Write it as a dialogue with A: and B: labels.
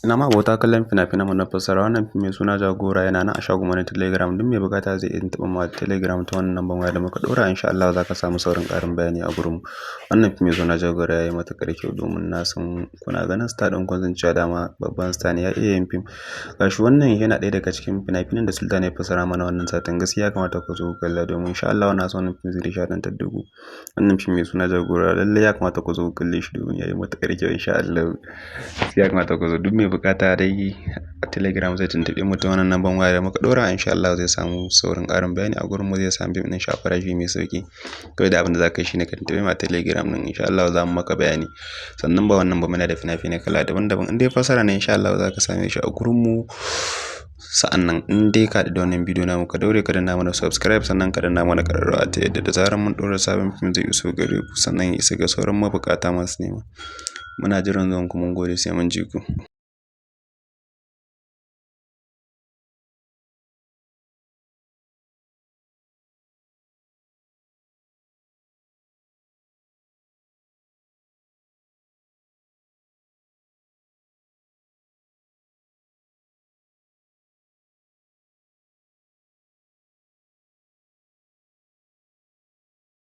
A: Ina ma abota kallon fina-finan mu na fassara wannan fim mai suna Jagora yana nan a shagon mu na Telegram. Duk mai bukata zai iya taɓa mu a Telegram ta wannan lambar waya da muka ɗora. Insha Allah za ka samu saurin ƙarin bayani a gurin mu. Wannan fim mai suna Jagora yayi matuƙar kyau domin na san kuna ganin star ɗin kun san cewa dama babban star ne ya iya yin fim. Gashi wannan yana ɗaya daga cikin fina-finan da Sultan ya fassara mana wannan satin. Gaskiya kamata ku zo ku kalla domin insha Allah na san wannan fim zai nishaɗantar da ku. Wannan fim mai suna Jagora lallai ya kamata ku zo ku kalle shi domin yayi matuƙar kyau insha Allah. Ya kamata ku zo duk mai bukata dai a Telegram zai tuntuɓe mu ta wannan lambar waya da muka ɗora. Insha Allah zai samu saurin ƙarin bayani a gurin mu, zai samu fim ɗin farashi mai sauƙi. Kawai da abin da za ka yi shine ka tuntuɓe mu a Telegram ɗin insha Allah za mu maka bayani. Sannan ba wannan ba muna da fina-finai kala daban-daban. In dai fassara ne insha Allah za ka same shi a gurin mu. Sa'annan in dai ka haɗu da wannan bidiyo namu ka daure ka danna mana subscribe sannan ka danna mana ƙararrawa ta yadda da zarar mun ɗora sabon fim zai iso gare ku sannan ya isa ga sauran mabukata masu nema. Muna jiran zuwan ku, mun gode sai mun ji ku.